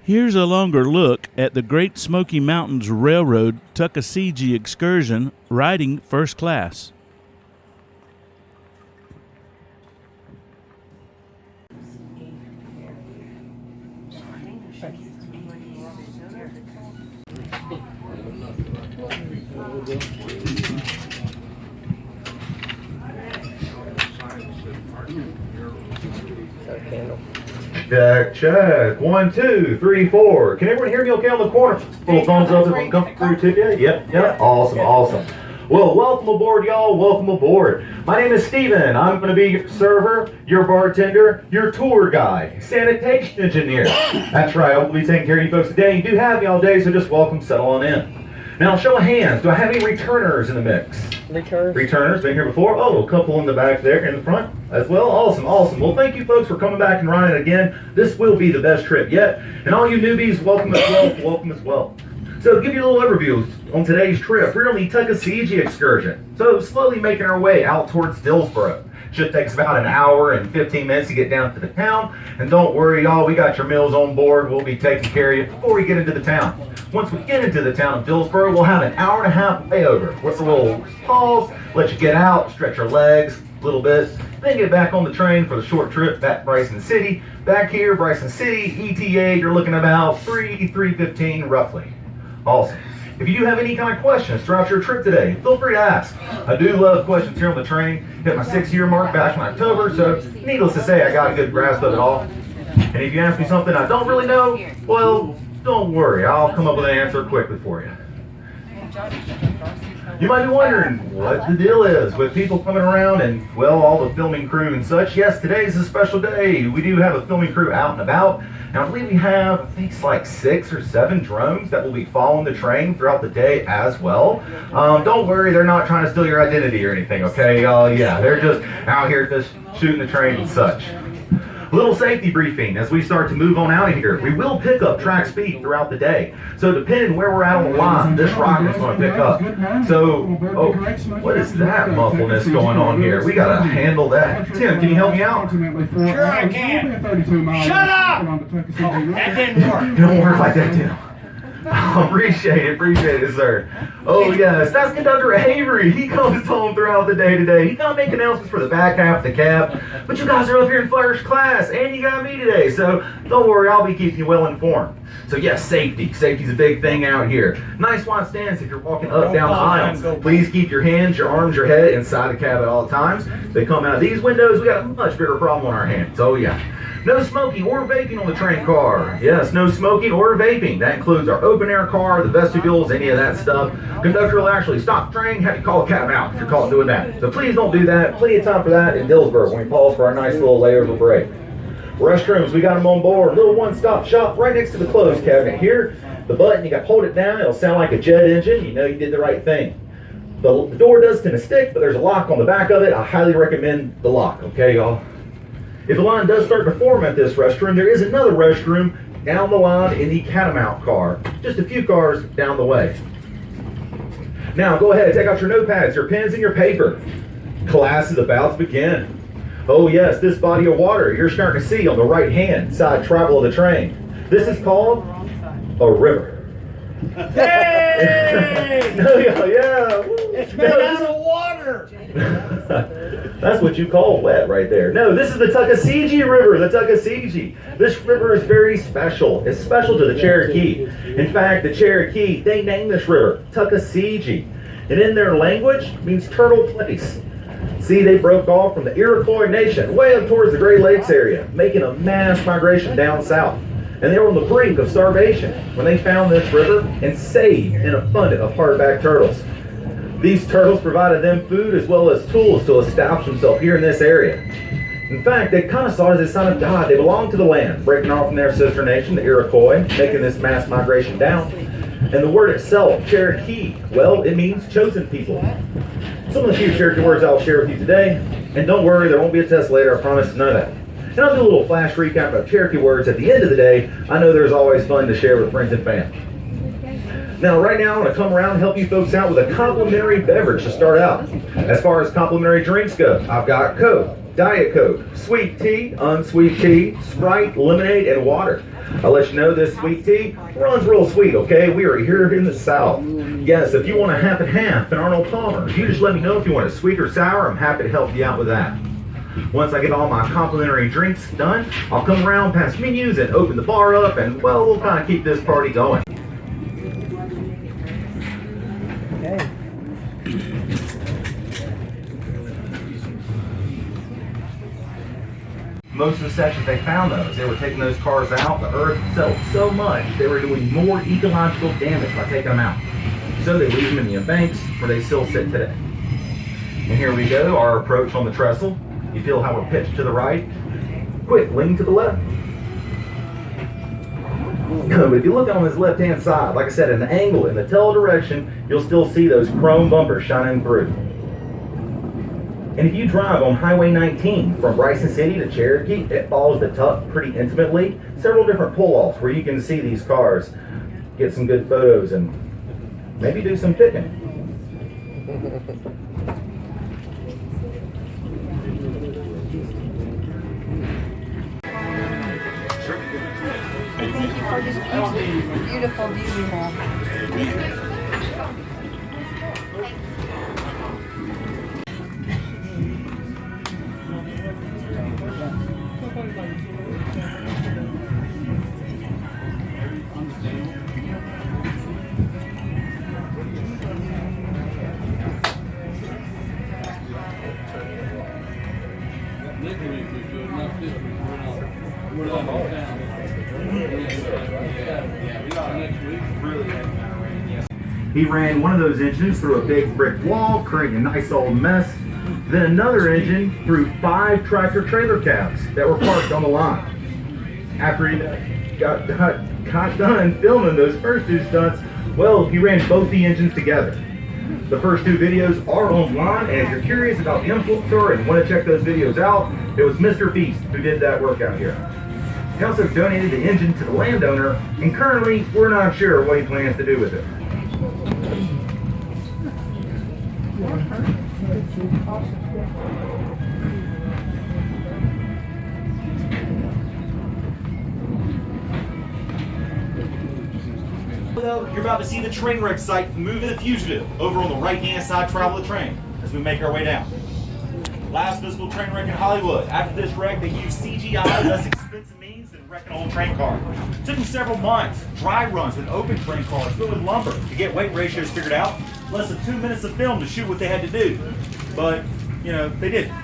Here's a longer look at the Great Smoky Mountains Railroad Tuckasegee Excursion riding first class. Check, check. 1, 2, 3, 4. Can everyone hear me okay on the corner? Little thumbs up if I'm coming through to you. Yep. Awesome, awesome. Well, welcome aboard, y'all. Welcome aboard. My name is Steven. I'm going to be your server, your bartender, your tour guide, sanitation engineer. That's right. I will be taking care of you folks today. You do have me all day, so just welcome, settle on in. Now, show of hands. Do I have any returners in the mix? Returners, been here before? Oh, a couple in the back there, in the front as well. Awesome, awesome. Well, thank you folks for coming back and riding again. This will be the best trip yet. And all you newbies, welcome as well. Welcome as well. So, to give you a little overview on today's trip, we're on the Tuckasegee Excursion. So, slowly making our way out towards Dillsboro. Should take us about an hour and 15 minutes to get down to the town. And don't worry, y'all, we got your meals on board. We'll be taking care of you before we get into the town. Once we get into the town of Dillsboro, we'll have an hour and a half layover. With a little pause, let you get out, stretch your legs a little bit, then get back on the train for the short trip back to Bryson City. Back here, Bryson City, ETA, you're looking about 3:15 roughly. Awesome. If you do have any kind of questions throughout your trip today, feel free to ask. I do love questions here on the train. Hit my 6-year mark back in October, so needless to say, I got a good grasp of it all. And if you ask me something I don't really know, well, don't worry, I'll come up with an answer quickly for you. You might be wondering what the deal is with people coming around and, well, all the filming crew and such. Yes, today's a special day. We do have a filming crew out and about. And I believe we have, I think it's like 6 or 7 drones that will be following the train throughout the day as well. Don't worry, they're not trying to steal your identity or anything, okay? Yeah, they're just out here just shooting the train and such. Little safety briefing as we start to move on out of here. We will pick up track speed throughout the day. So depending where we're at on the line, this rocket is going to pick up. So, oh, what is that muffleness going on here? We got to handle that. Tim, can you help me out? Sure I can. Shut up! Oh, that didn't work. It don't work like that, Tim. Appreciate it, sir. Oh yes, that's Conductor Avery. He comes home throughout the day today. He can't make announcements for the back half of the cab, but you guys are up here in first class, and you got me today, so don't worry, I'll be keeping you well informed. So yes, safety's a big thing out here. Nice wide stance if you're walking up, down the aisles. Please keep your hands, your arms, your head inside the cab at all times. They come out of these windows, we got a much bigger problem on our hands. Oh yeah. No smoking or vaping on the train car. Yes, no smoking or vaping. That includes our open air car, the vestibules, any of that stuff. Conductor will actually stop the train, have you call a cab out if you're caught doing that. So please don't do that. Plenty of time for that in Dillsboro when we pause for our nice little layover break. Restrooms, we got them on board. Little one-stop shop right next to the clothes cabinet here. The button, you got to hold it down. It'll sound like a jet engine. You know you did the right thing. The door does tend to stick, but there's a lock on the back of it. I highly recommend the lock, okay, y'all? If the line does start to form at this restroom, there is another restroom down the line in the Catamount car, just a few cars down the way. Now go ahead, take out your notepads, your pens, and your paper. Class is about to begin. Oh yes, this body of water you're starting to see on the right hand side travel of the train. This is called a river. Hey! Yeah. It's made out of water! That's what you call wet right there. No, this is the Tuckasegee River, the Tuckasegee. This river is very special. It's special to the Cherokee. In fact, the Cherokee, they named this river Tuckasegee. And in their language, it means turtle place. See, they broke off from the Iroquois Nation way up towards the Great Lakes area, making a mass migration down south. And they were on the brink of starvation when they found this river and saved an abundance of hardback turtles. These turtles provided them food as well as tools to establish themselves here in this area. In fact, they kind of saw it as a sign of God. They belonged to the land, breaking off from their sister nation, the Iroquois, making this mass migration down. And the word itself, Cherokee, well, it means chosen people. Some of the few Cherokee words I'll share with you today, and don't worry, there won't be a test later, I promise, none of that. And I'll do a little flash recap of Cherokee words at the end of the day. I know there's always fun to share with friends and family. Now, right now, I'm going to come around and help you folks out with a complimentary beverage to start out. As far as complimentary drinks go, I've got Coke, Diet Coke, sweet tea, unsweet tea, Sprite, lemonade, and water. I'll let you know this sweet tea runs real sweet, okay? We are here in the South. Yes, if you want a half and half in Arnold Palmer, you just let me know if you want a sweet or sour. I'm happy to help you out with that. Once I get all my complimentary drinks done, I'll come around past menus and open the bar up, and well, we'll kind of keep this party going. Okay. Most of the sections they found those, they were taking those cars out, the earth settled so much, they were doing more ecological damage by taking them out. So they leave them in the embanks where they still sit today. And here we go, our approach on the trestle. You feel how we're pitched to the right? Quick, lean to the left. But if you look on this left-hand side, like I said, in the angle, in the tail direction, you'll still see those chrome bumpers shining through. And if you drive on Highway 19 from Bryson City to Cherokee, it follows the Tuck pretty intimately. Several different pull-offs where you can see these cars, get some good photos, and maybe do some picking. And thank you for this beautiful view we have. He ran one of those engines through a big brick wall, creating a nice old mess. Then another engine through 5 tractor trailer cabs that were parked on the line. After he got done filming those first 2 stunts, well, he ran both the engines together. The first 2 videos are online, and if you're curious about the influencer and want to check those videos out, it was Mr. Beast who did that work out here. He also donated the engine to the landowner, and currently, we're not sure what he plans to do with it. You're about to see the train wreck site from Moving the Fugitive over on the right-hand side travel the train as we make our way down. Last physical train wreck in Hollywood. After this wreck, they used CGI, less expensive means than wrecking an old train car. It took them several months, dry runs with open train cars filled with lumber to get weight ratios figured out. Less than 2 minutes of film to shoot what they had to do. But, you know, they didn't.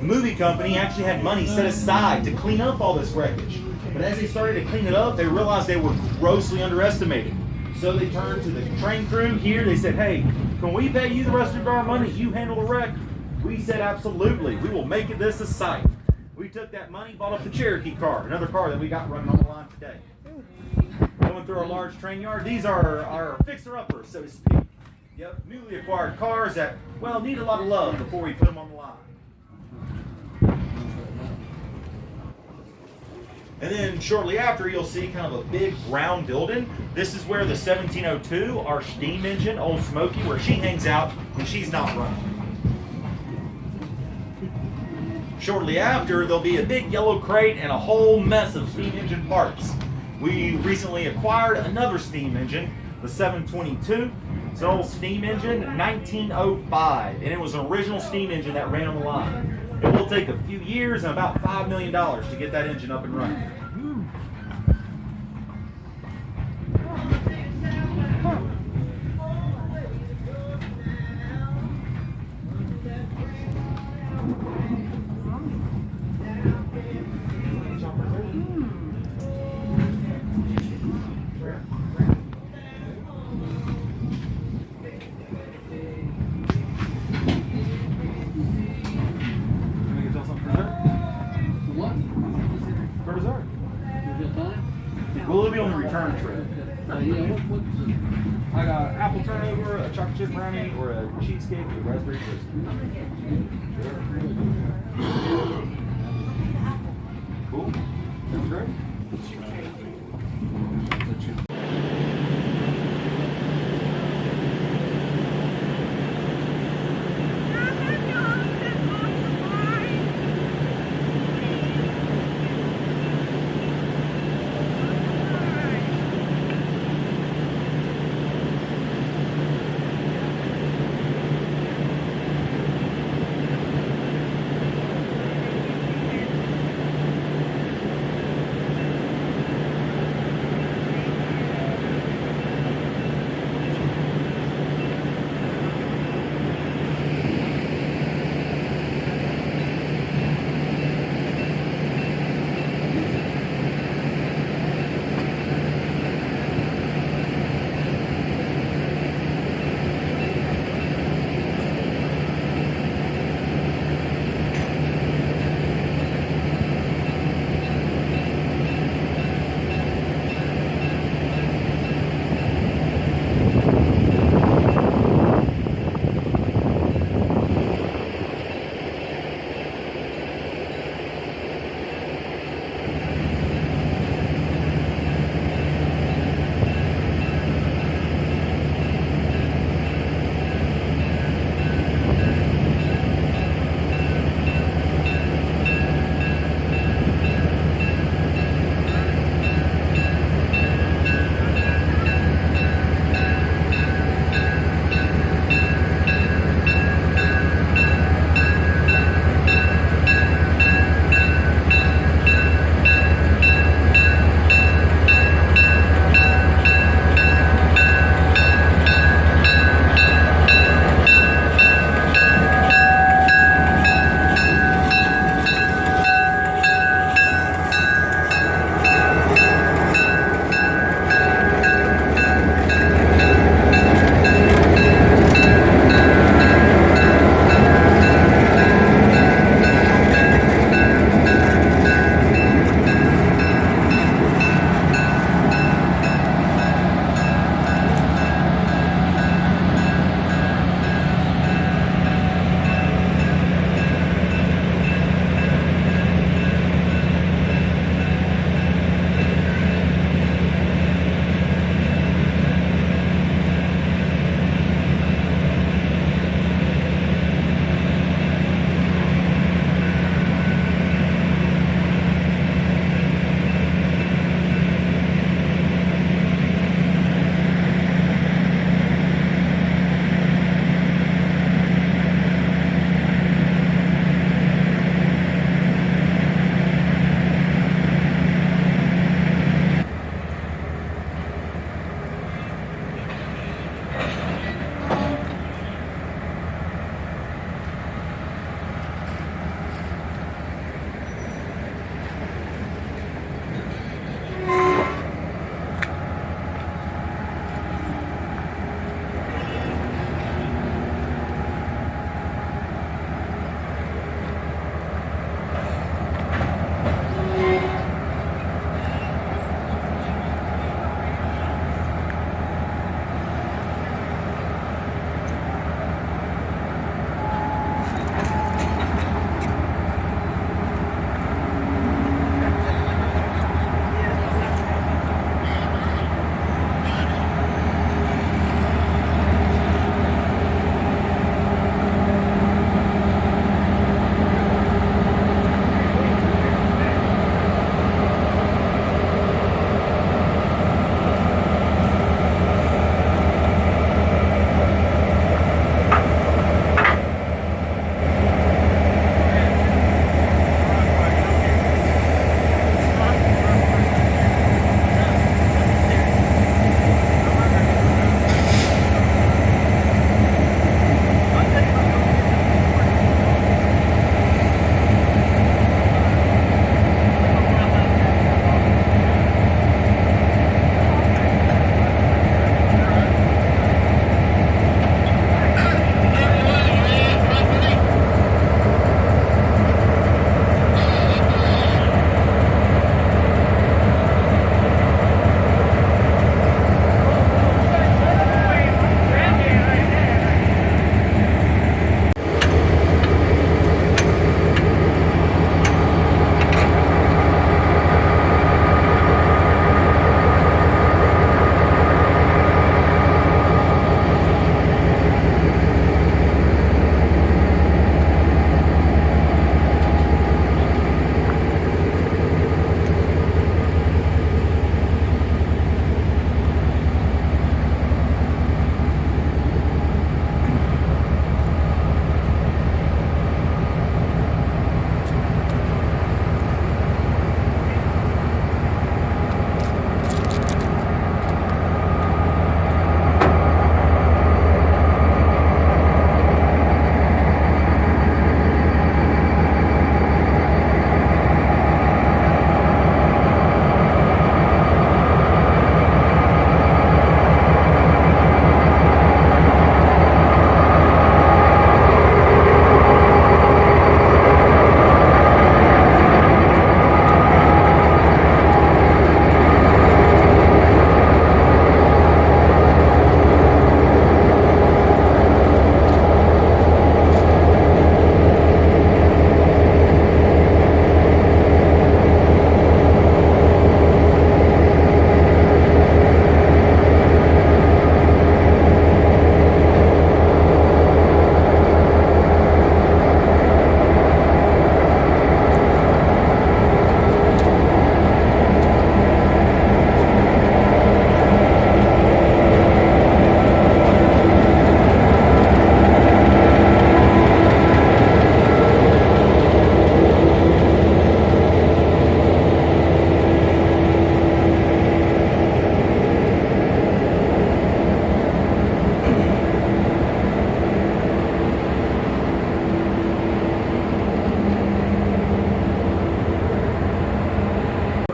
The movie company actually had money set aside to clean up all this wreckage. But as they started to clean it up, they realized they were grossly underestimated. So they turned to the train crew here. They said, hey, can we pay you the rest of our money? You handle the wreck. We said, absolutely. We will make it this a site. We took that money, bought up the Cherokee car, another car that we got running on the line today. Going through our large train yard, these are our fixer-uppers, so to speak. Yep, newly acquired cars that, well, need a lot of love before we put them on the line. And then shortly after, you'll see kind of a big round building. This is where the 1702, our steam engine, old Smoky, where she hangs out when she's not running. Shortly after, there'll be a big yellow crate and a whole mess of steam engine parts. We recently acquired another steam engine, the 722. It's an old steam engine, 1905, and it was an original steam engine that ran on the line. It will take a few years and about $5 million to get that engine up and running. Will it be on the return trip? I got an apple turnover, a chocolate chip brownie, or a cheesecake with raspberry crisp. Cool. Sounds great.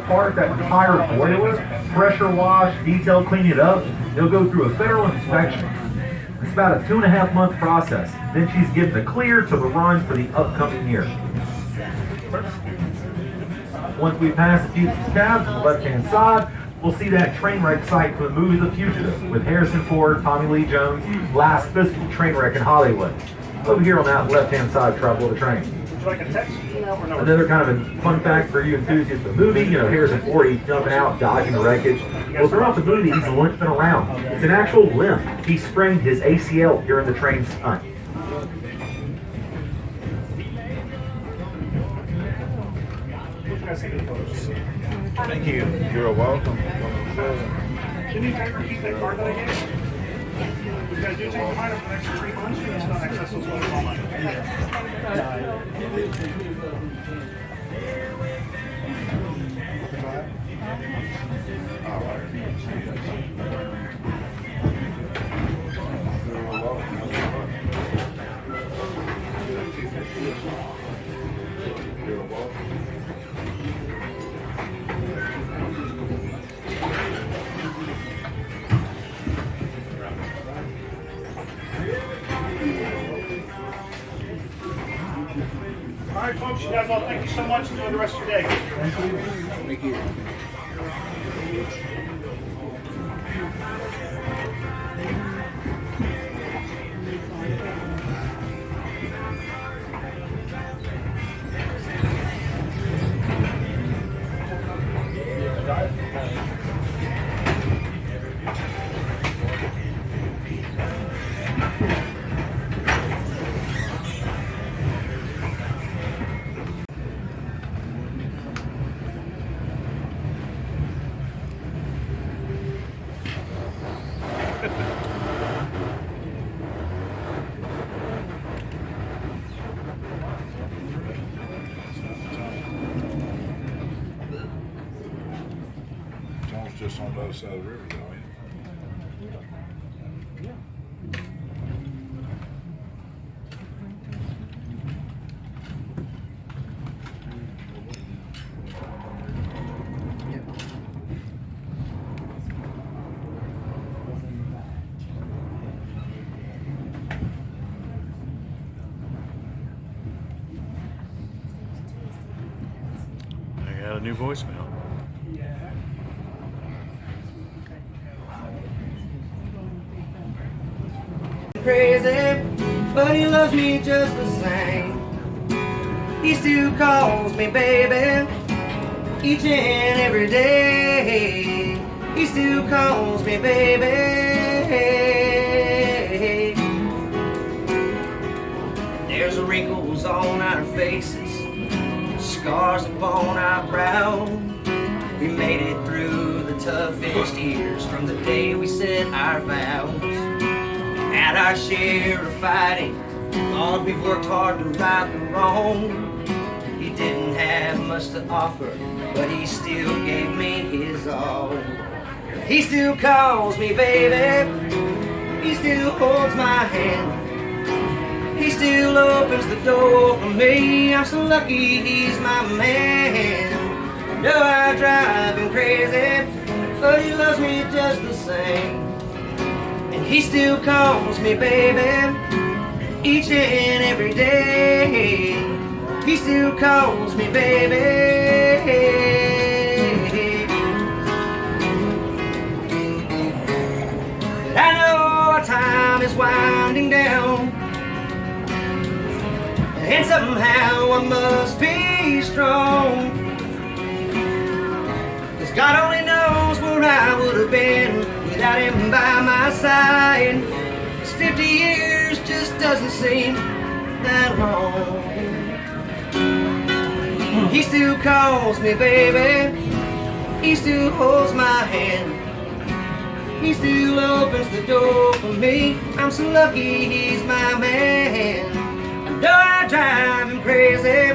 apart that entire boiler, pressure wash, detail clean it up. They'll go through a federal inspection. It's about a 2.5 month process. Then she's given the clear to the run for the upcoming year. Once we pass the Fugitive cabs on the left-hand side, we'll see that train wreck site from the movie The Fugitive with Harrison Ford, Tommy Lee Jones, last physical train wreck in Hollywood. Over here on that left-hand side, travel of the train. Another kind of a fun fact for you enthusiasts of the movie, Harrison Ford, he's jumping out, dodging the wreckage. Well, throughout the movie, he's limping around. It's an actual limp. He sprained his ACL during the train stunt. Thank you. You're welcome. Can you repeat that card that I gave? You guys do take the mine for the next 3 months, or it's not accessible to all mine? All right, folks, you guys all, thank you so much. Enjoy the rest of your day. Thank you. John's just on the other side of the river, though, ain't I got a new voicemail. Crazy, but he loves me just the same. He still calls me baby each and every day. He still calls me baby. There's wrinkles on our faces, scars upon our brow. We made it through the toughest years from the day we said our vows. Had our share of fighting, Lord, we've worked hard to right the wrong. He didn't have much to offer, but he still gave me his all. He still calls me baby, he still holds my hand. He still opens the door for me, I'm so lucky he's my man. No, I drive him crazy, but he loves me just the same. He still calls me baby each and every day. He still calls me baby. But I know our time is winding down, and somehow I must be strong. 'Cause God only knows where I would have been without him by my side. 'Cause 50 years just doesn't seem that long. He still calls me baby, he still holds my hand. He still opens the door for me, I'm so lucky he's my man. I know I drive him crazy,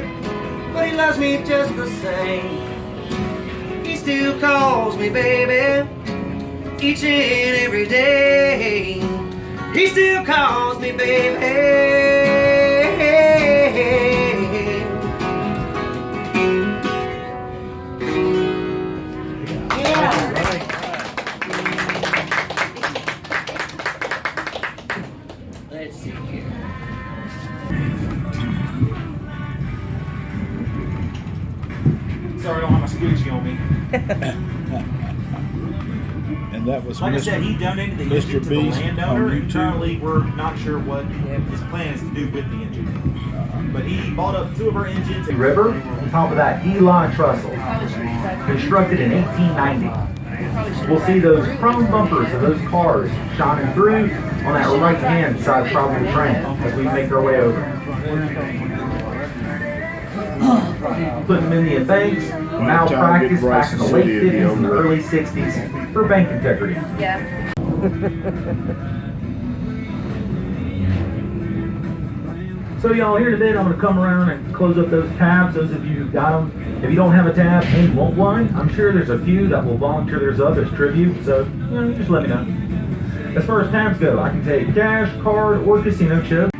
but he loves me just the same. He still calls me baby each and every day. He still calls me baby. And that was Like I Mr. said, he donated the Mr. engine to the Beast landowner, on and YouTube. currently we're not sure what his plan is to do with the engine. But he bought up 2 of our engines. River, on top of that, Eli Trussell, constructed in 1890. We'll see those chrome bumpers of those cars shining through on that right-hand side travel train as we make our way over. Putting them in the banks, malpractice back in the late 50s and early 60s for bank integrity. Yeah. So y'all, here today I'm going to come around and close up those tabs, those of you who've got them. If you don't have a tab and want one, I'm sure there's a few that will volunteer theirs up as tribute, so just let me know. As far as tabs go, I can take cash, card, or casino chip.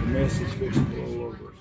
The mess is fixing to blow over.